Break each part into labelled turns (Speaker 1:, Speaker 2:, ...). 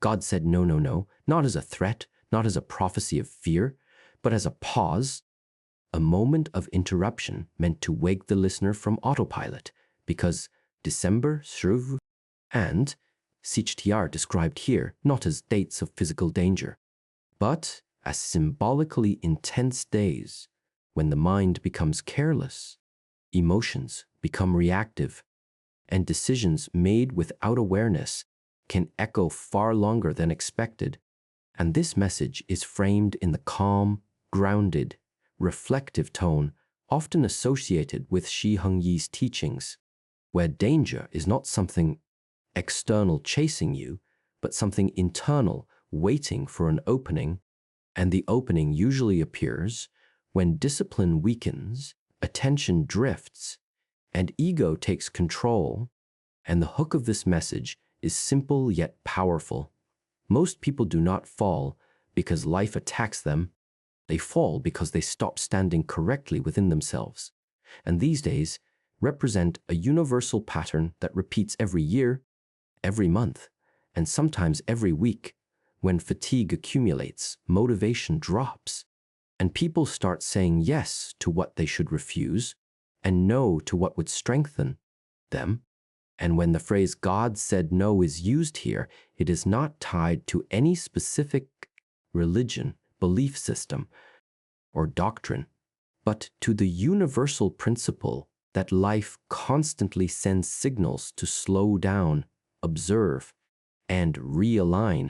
Speaker 1: God said no, no, no, not as a threat, not as a prophecy of fear, but as a pause, a moment of interruption meant to wake the listener from autopilot, because December, Shruv, and Sichtiar described here not as dates of physical danger, but as symbolically intense days when the mind becomes careless, emotions become reactive, and decisions made without awareness can echo far longer than expected. And this message is framed in the calm, grounded, reflective tone often associated with Shi Heng Yi's teachings, where danger is not something external chasing you, but something internal waiting for an opening, and the opening usually appears when discipline weakens, attention drifts, and ego takes control. And the hook of this message is simple yet powerful. Most people do not fall because life attacks them. They fall because they stop standing correctly within themselves. And these days represent a universal pattern that repeats every year, every month, and sometimes every week. When fatigue accumulates, motivation drops, and people start saying yes to what they should refuse and no to what would strengthen them. And when the phrase God said no is used here, it is not tied to any specific religion, belief system, or doctrine, but to the universal principle that life constantly sends signals to slow down, observe, and realign,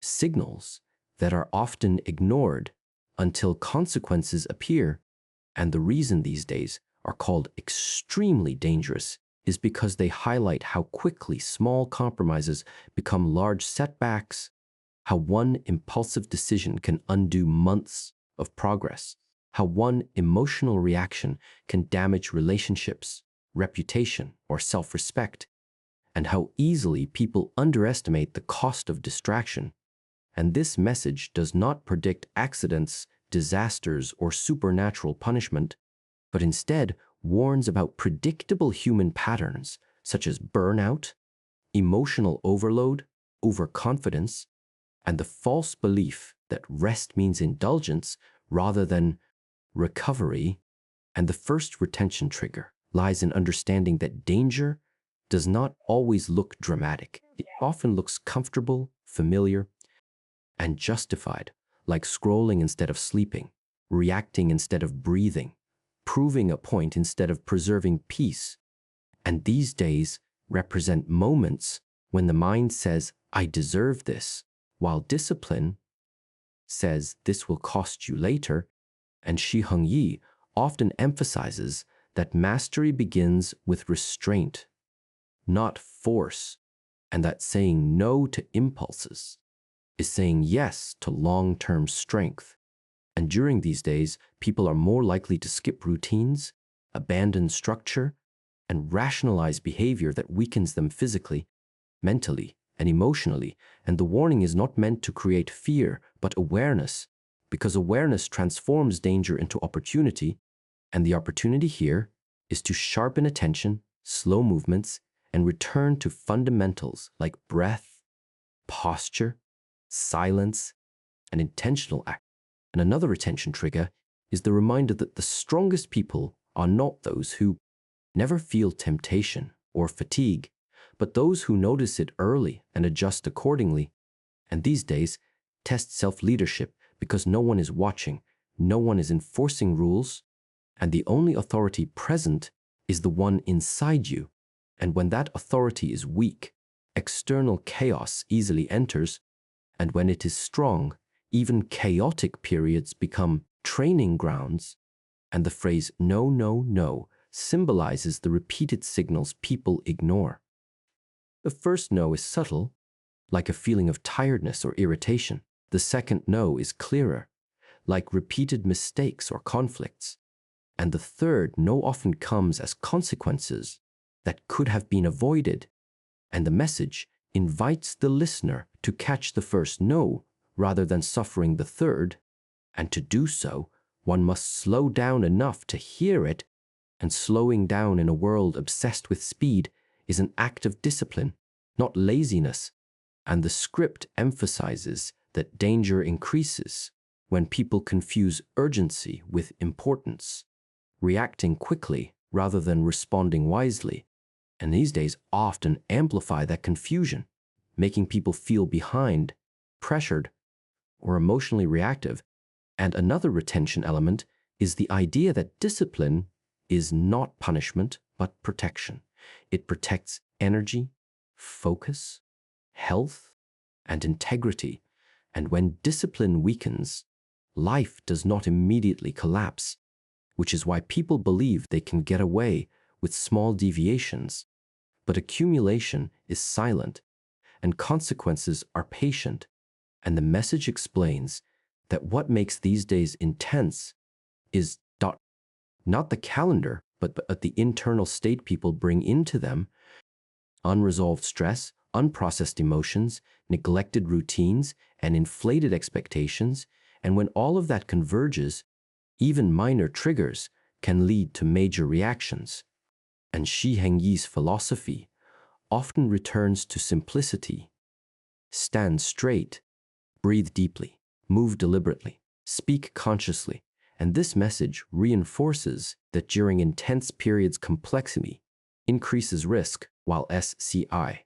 Speaker 1: signals that are often ignored until consequences appear. And the reason these days are called extremely dangerous is because they highlight how quickly small compromises become large setbacks, how one impulsive decision can undo months of progress, how one emotional reaction can damage relationships, reputation, or self-respect, and how easily people underestimate the cost of distraction. And this message does not predict accidents, disasters, or supernatural punishment, but instead warns about predictable human patterns such as burnout, emotional overload, overconfidence, and the false belief that rest means indulgence rather than recovery. And the first retention trigger lies in understanding that danger does not always look dramatic. It often looks comfortable, familiar, and justified, like scrolling instead of sleeping, reacting instead of breathing, proving a point instead of preserving peace. And these days represent moments when the mind says, I deserve this, while discipline says this will cost you later. And Shi Heng Yi often emphasizes that mastery begins with restraint, not force, and that saying no to impulses is saying yes to long-term strength. And during these days, people are more likely to skip routines, abandon structure, and rationalize behavior that weakens them physically, mentally, and emotionally. And the warning is not meant to create fear, but awareness, because awareness transforms danger into opportunity. And the opportunity here is to sharpen attention, slow movements, and return to fundamentals like breath, posture, silence, and intentional act. And another retention trigger is the reminder that the strongest people are not those who never feel temptation or fatigue, but those who notice it early and adjust accordingly. And these days, test self-leadership because no one is watching, no one is enforcing rules, and the only authority present is the one inside you. And when that authority is weak, external chaos easily enters, and when it is strong, even chaotic periods become training grounds. And the phrase no, no, no symbolizes the repeated signals people ignore. The first no is subtle, like a feeling of tiredness or irritation. The second no is clearer, like repeated mistakes or conflicts. And the third no often comes as consequences that could have been avoided. And the message invites the listener to catch the first no rather than suffering the third. And to do so, one must slow down enough to hear it, and slowing down in a world obsessed with speed is an act of discipline, not laziness. And the script emphasizes that danger increases when people confuse urgency with importance, reacting quickly rather than responding wisely. And these days often amplify that confusion, making people feel behind, pressured, or emotionally reactive. And another retention element is the idea that discipline is not punishment, but protection. It protects energy, focus, health, and integrity. And when discipline weakens, life does not immediately collapse, which is why people believe they can get away with small deviations. But accumulation is silent, and consequences are patient. And the message explains that what makes these days intense is not the calendar, but the internal state people bring into them: unresolved stress, unprocessed emotions, neglected routines, and inflated expectations. And when all of that converges, even minor triggers can lead to major reactions. And Shi Heng Yi's philosophy often returns to simplicity: stand straight, breathe deeply, move deliberately, speak consciously. And this message reinforces that during intense periods, complexity increases risk, while SCI